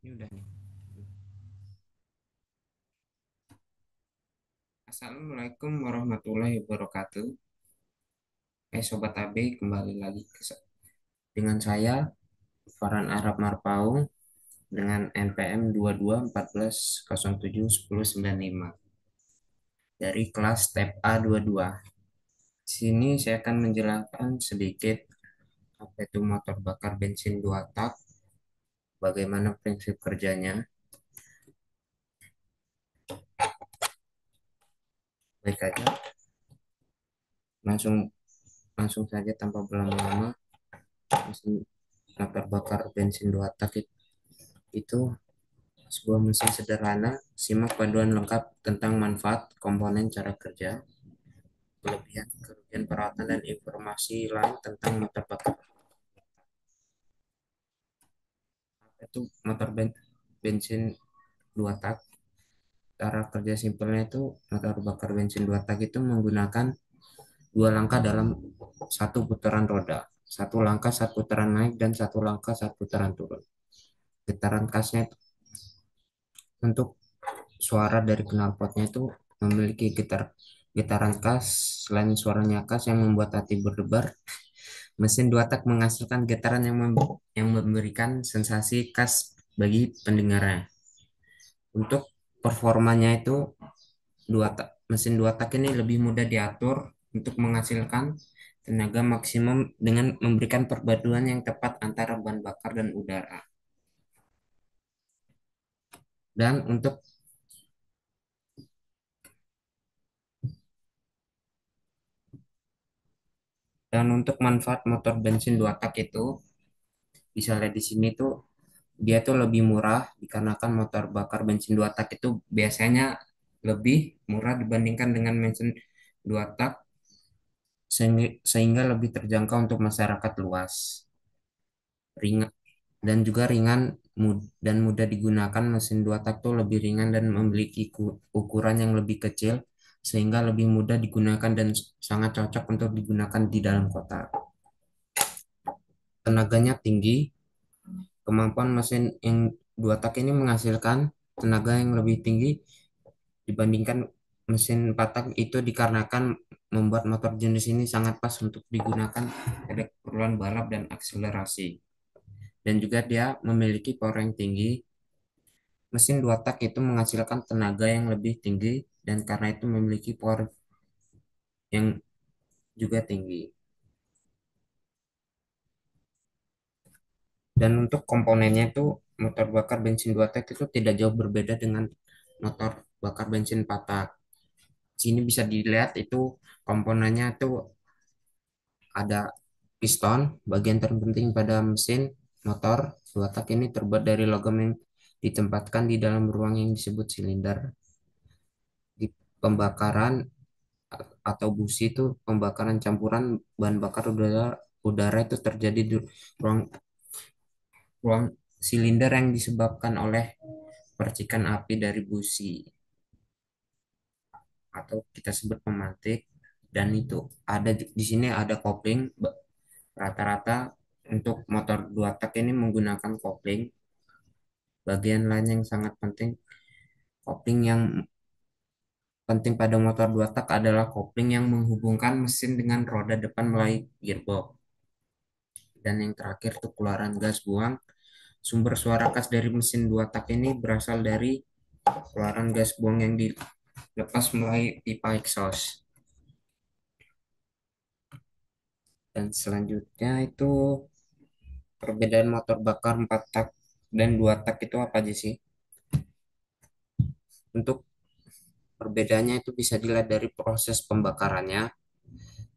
Ini udah nih. Assalamualaikum warahmatullahi wabarakatuh. Sobat AB, kembali lagi dengan saya Farhan Arab Marpaung dengan NPM 2214071095 dari kelas Step A22. Sini saya akan menjelaskan sedikit apa itu motor bakar bensin 2 tak, bagaimana prinsip kerjanya. Baik aja, langsung langsung saja tanpa berlama-lama. Mesin motor bakar bensin 2 tak itu sebuah mesin sederhana. Simak panduan lengkap tentang manfaat, komponen, cara kerja, kelebihan, kerugian perawatan, dan informasi lain tentang motor bakar. Itu motor bensin 2 tak. Cara kerja simpelnya itu motor bakar bensin 2 tak itu menggunakan dua langkah dalam satu putaran roda. Satu langkah saat putaran naik dan satu langkah saat putaran turun. Getaran kasnya itu, untuk suara dari knalpotnya itu memiliki getaran khas. Selain suaranya khas yang membuat hati berdebar, mesin 2 tak menghasilkan getaran yang memberikan sensasi khas bagi pendengarnya. Untuk performanya itu mesin 2 tak ini lebih mudah diatur untuk menghasilkan tenaga maksimum dengan memberikan perpaduan yang tepat antara bahan bakar dan udara. Dan untuk manfaat motor bensin 2 tak itu bisa lihat di sini tuh, dia tuh lebih murah dikarenakan motor bakar bensin 2 tak itu biasanya lebih murah dibandingkan dengan bensin 2 tak, sehingga lebih terjangkau untuk masyarakat luas. Ringan dan juga ringan dan mudah digunakan. Mesin 2 tak tuh lebih ringan dan memiliki ukuran yang lebih kecil sehingga lebih mudah digunakan dan sangat cocok untuk digunakan di dalam kota. Tenaganya tinggi. Kemampuan mesin yang 2 tak ini menghasilkan tenaga yang lebih tinggi dibandingkan mesin 4 tak itu dikarenakan membuat motor jenis ini sangat pas untuk digunakan pada keperluan balap dan akselerasi. Dan juga dia memiliki power yang tinggi. Mesin 2 tak itu menghasilkan tenaga yang lebih tinggi dan karena itu memiliki power yang juga tinggi. Dan untuk komponennya itu motor bakar bensin 2 tak itu tidak jauh berbeda dengan motor bakar bensin 4 tak. Sini bisa dilihat itu komponennya itu ada piston. Bagian terpenting pada mesin motor 2 tak ini terbuat dari logam yang ditempatkan di dalam ruang yang disebut silinder. Di pembakaran atau busi itu pembakaran campuran bahan bakar udara itu terjadi di ruang ruang silinder yang disebabkan oleh percikan api dari busi atau kita sebut pemantik. Dan itu ada di sini ada kopling. Rata-rata untuk motor 2 tak ini menggunakan kopling. Bagian lain yang sangat penting, kopling yang penting pada motor 2 tak adalah kopling yang menghubungkan mesin dengan roda depan melalui gearbox. Dan yang terakhir tuh keluaran gas buang. Sumber suara khas dari mesin 2 tak ini berasal dari keluaran gas buang yang dilepas melalui pipa exhaust. Dan selanjutnya itu perbedaan motor bakar 4 tak dan 2 tak itu apa aja sih? Untuk perbedaannya itu bisa dilihat dari proses pembakarannya.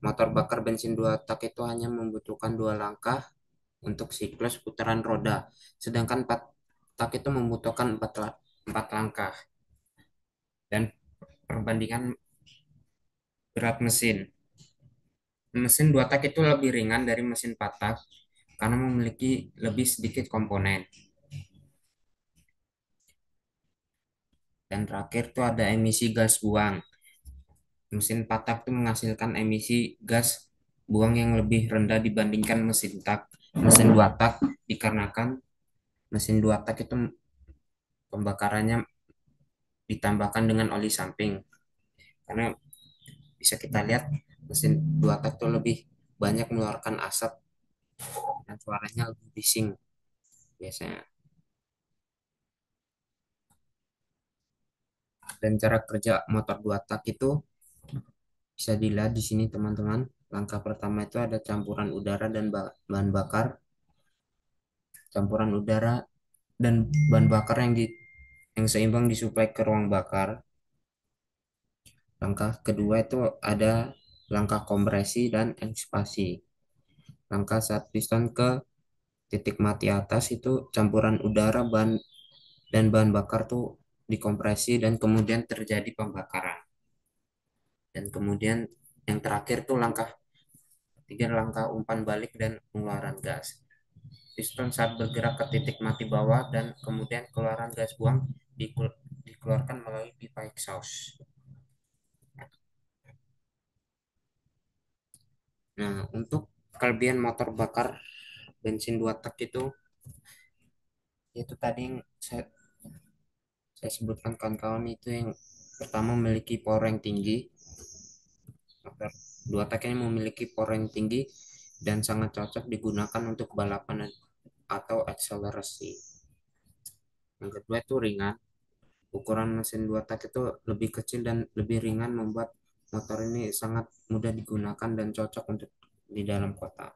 Motor bakar bensin 2 tak itu hanya membutuhkan dua langkah untuk siklus putaran roda, sedangkan 4 tak itu membutuhkan 4 langkah. Dan perbandingan berat mesin. Mesin 2 tak itu lebih ringan dari mesin 4 tak karena memiliki lebih sedikit komponen. Dan terakhir tuh ada emisi gas buang. Mesin 4 tak itu menghasilkan emisi gas buang yang lebih rendah dibandingkan mesin 2 tak dikarenakan mesin 2 tak itu pembakarannya ditambahkan dengan oli samping. Karena bisa kita lihat mesin dua tak itu lebih banyak mengeluarkan asap dan suaranya lebih bising biasanya. Dan cara kerja motor dua tak itu bisa dilihat di sini teman-teman. Langkah pertama itu ada campuran udara dan bahan bakar. Campuran udara dan bahan bakar yang seimbang disuplai ke ruang bakar. Langkah kedua itu ada langkah kompresi dan ekspansi. Langkah saat piston ke titik mati atas itu campuran udara dan bahan bakar tuh dikompresi dan kemudian terjadi pembakaran. Dan kemudian yang terakhir tuh langkah tiga, langkah umpan balik dan pengeluaran gas. Piston saat bergerak ke titik mati bawah dan kemudian keluaran gas buang dikeluarkan melalui pipa exhaust. Nah, untuk kelebihan motor bakar bensin 2 tak itu tadi yang saya sebutkan kawan-kawan itu yang pertama memiliki power yang tinggi. Motor 2 tak ini memiliki power yang tinggi dan sangat cocok digunakan untuk balapan atau akselerasi. Yang kedua itu ringan. Ukuran mesin 2 tak itu lebih kecil dan lebih ringan membuat motor ini sangat mudah digunakan dan cocok untuk di dalam kota.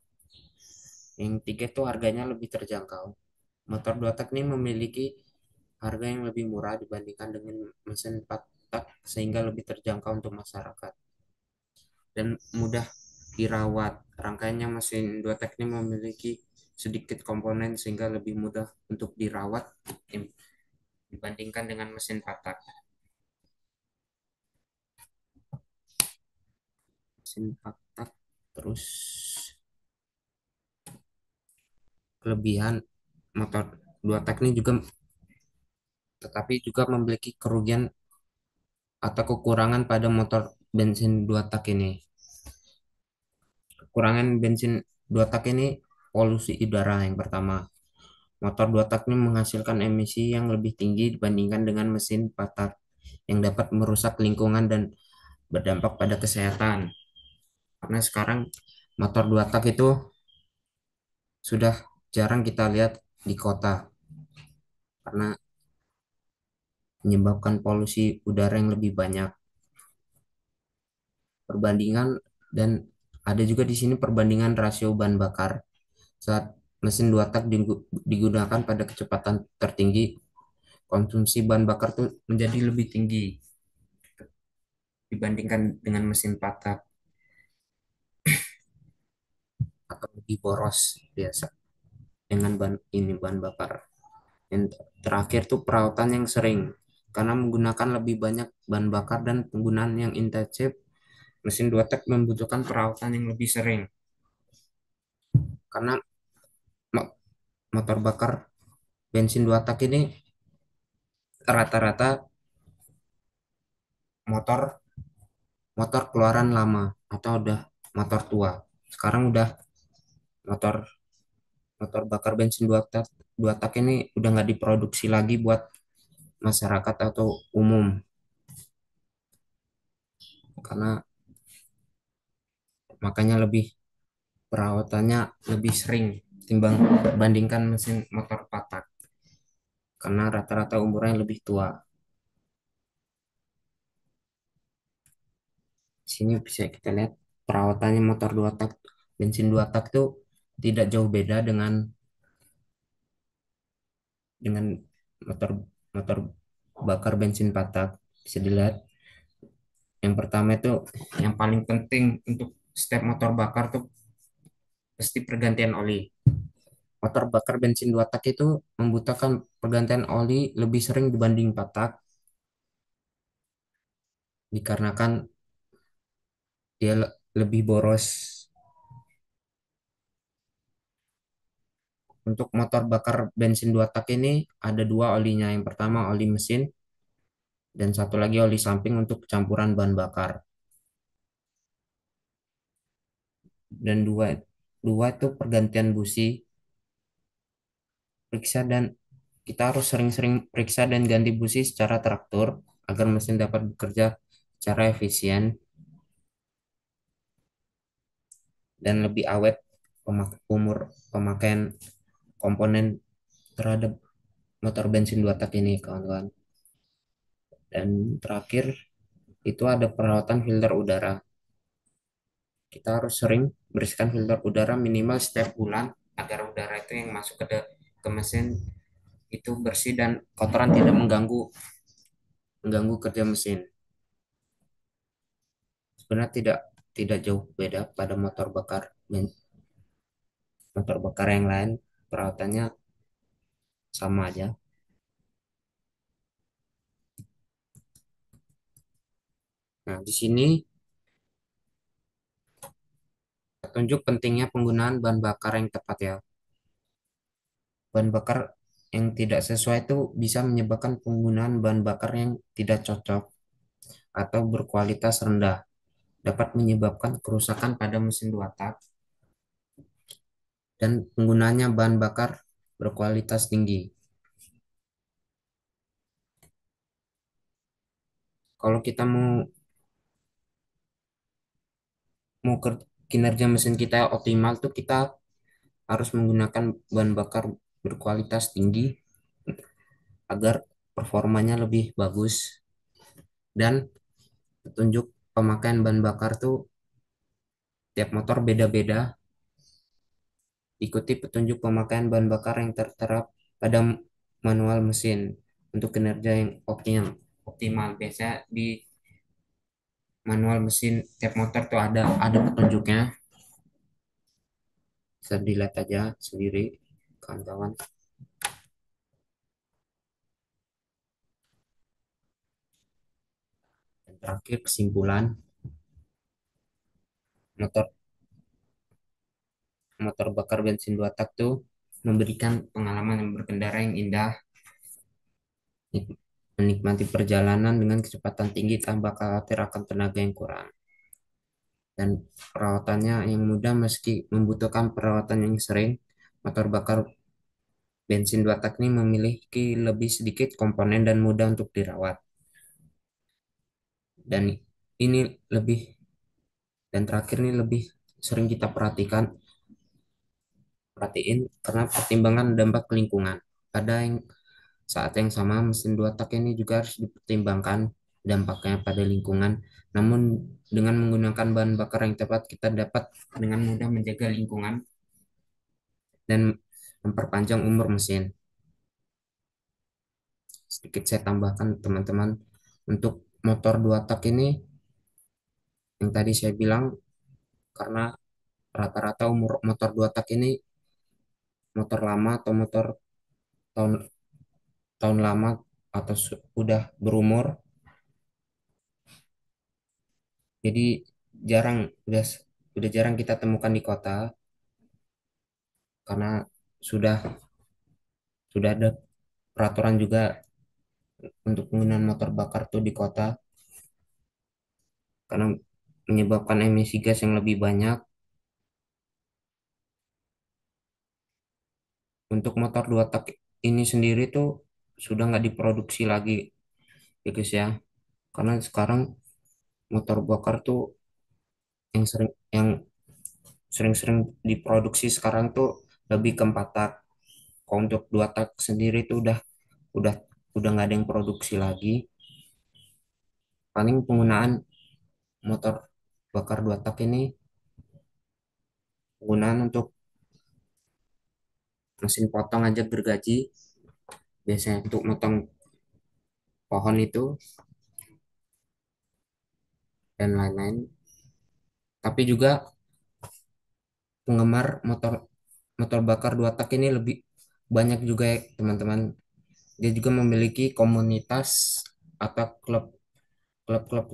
Yang tiga itu harganya lebih terjangkau. Motor 2 tak ini memiliki harga yang lebih murah dibandingkan dengan mesin 4 tak sehingga lebih terjangkau untuk masyarakat dan mudah dirawat. Rangkaiannya mesin 2 tak ini memiliki sedikit komponen sehingga lebih mudah untuk dirawat dibandingkan dengan mesin 4 tak. Mesin 4 tak terus kelebihan motor 2 tak ini juga tetapi juga memiliki kerugian atau kekurangan pada motor bensin 2 tak ini. Kekurangan bensin 2 tak ini polusi udara yang pertama. Motor 2 tak ini menghasilkan emisi yang lebih tinggi dibandingkan dengan mesin 4 tak yang dapat merusak lingkungan dan berdampak pada kesehatan. Karena sekarang motor 2 tak itu sudah jarang kita lihat di kota karena menyebabkan polusi udara yang lebih banyak. Perbandingan dan ada juga di sini perbandingan rasio bahan bakar saat mesin 2 tak digunakan pada kecepatan tertinggi, konsumsi bahan bakar tuh menjadi lebih tinggi dibandingkan dengan mesin 4 tak atau lebih boros biasa dengan bahan bakar. Yang terakhir tuh perawatan yang sering karena menggunakan lebih banyak bahan bakar dan penggunaan yang intensif, mesin 2 tak membutuhkan perawatan yang lebih sering karena motor bakar bensin 2 tak ini rata-rata motor motor keluaran lama atau udah motor tua. Sekarang udah motor motor bakar bensin 2 tak ini udah nggak diproduksi lagi buat masyarakat atau umum karena makanya lebih perawatannya lebih sering timbang bandingkan mesin motor 4 tak karena rata-rata umurnya lebih tua. Di sini bisa kita lihat perawatannya motor 2 tak bensin 2 tak itu tidak jauh beda dengan motor motor bakar bensin 4 tak. Bisa dilihat yang pertama itu yang paling penting untuk setiap motor bakar tuh pasti pergantian oli. Motor bakar bensin 2 tak itu membutuhkan pergantian oli lebih sering dibanding 4 tak dikarenakan dia lebih boros. Untuk motor bakar bensin 2 tak ini ada dua olinya. Yang pertama oli mesin dan satu lagi oli samping untuk campuran bahan bakar. Dan dua dua itu pergantian busi, periksa dan Kita harus sering-sering periksa dan ganti busi secara teratur agar mesin dapat bekerja secara efisien dan lebih awet umur pemakaian komponen terhadap motor bensin 2 tak ini, kawan-kawan. Dan terakhir itu ada perawatan filter udara. Kita harus sering bersihkan filter udara minimal setiap bulan agar udara itu yang masuk ke mesin itu bersih dan kotoran tidak mengganggu mengganggu kerja mesin. Sebenarnya tidak tidak jauh beda pada motor bakar yang lain, perawatannya sama aja. Nah, di sini tunjuk pentingnya penggunaan bahan bakar yang tepat ya. Bahan bakar yang tidak sesuai itu bisa menyebabkan penggunaan bahan bakar yang tidak cocok atau berkualitas rendah, dapat menyebabkan kerusakan pada mesin 2 tak dan penggunaannya bahan bakar berkualitas tinggi. Kalau kita mau mau kinerja mesin kita optimal tuh kita harus menggunakan bahan bakar berkualitas tinggi agar performanya lebih bagus, dan petunjuk pemakaian bahan bakar tuh tiap motor beda-beda. Ikuti petunjuk pemakaian bahan bakar yang tertera pada manual mesin untuk kinerja yang optimal. Biasanya di manual mesin tiap motor tuh ada petunjuknya. Bisa dilihat aja sendiri, kawan-kawan. Dan terakhir kesimpulan, motor motor bakar bensin 2 tak tuh memberikan pengalaman yang berkendara yang indah, menikmati perjalanan dengan kecepatan tinggi tanpa khawatir akan tenaga yang kurang. Dan perawatannya yang mudah meski membutuhkan perawatan yang sering. Motor bakar bensin 2 tak ini memiliki lebih sedikit komponen dan mudah untuk dirawat. Dan ini lebih dan terakhir ini lebih sering kita perhatiin karena pertimbangan dampak lingkungan. Pada saat yang sama, mesin 2 tak ini juga harus dipertimbangkan dampaknya pada lingkungan. Namun dengan menggunakan bahan bakar yang tepat, kita dapat dengan mudah menjaga lingkungan dan memperpanjang umur mesin. Sedikit saya tambahkan teman-teman, untuk motor 2 tak ini yang tadi saya bilang, karena rata-rata umur motor 2 tak ini motor lama atau motor tahun tahun lama atau udah berumur, jadi jarang udah udah jarang kita temukan di kota karena sudah sudah ada peraturan juga untuk penggunaan motor bakar tuh di kota karena menyebabkan emisi gas yang lebih banyak. Untuk motor 2 tak ini sendiri tuh sudah nggak diproduksi lagi ya guys ya, karena sekarang motor bakar tuh yang sering-sering diproduksi sekarang tuh lebih ke 4 tak. Kalau untuk 2 tak sendiri tuh udah udah nggak ada yang produksi lagi. Paling penggunaan motor bakar 2 tak ini penggunaan untuk mesin potong aja gergaji, biasanya untuk motong pohon itu dan lain-lain. Tapi juga penggemar motor motor bakar 2 tak ini lebih banyak juga ya teman-teman. Dia juga memiliki komunitas atau klub-klub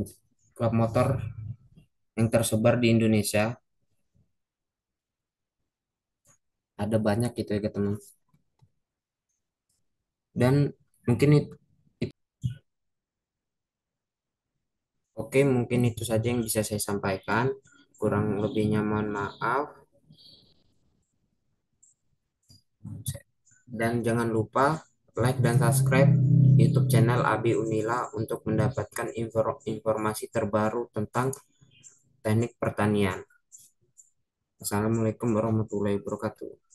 klub motor yang tersebar di Indonesia. Ada banyak gitu ya teman. Dan mungkin oke, mungkin itu saja yang bisa saya sampaikan. Kurang lebihnya mohon maaf. Dan jangan lupa like dan subscribe YouTube channel Abi Unila untuk mendapatkan informasi terbaru tentang teknik pertanian. Assalamualaikum warahmatullahi wabarakatuh.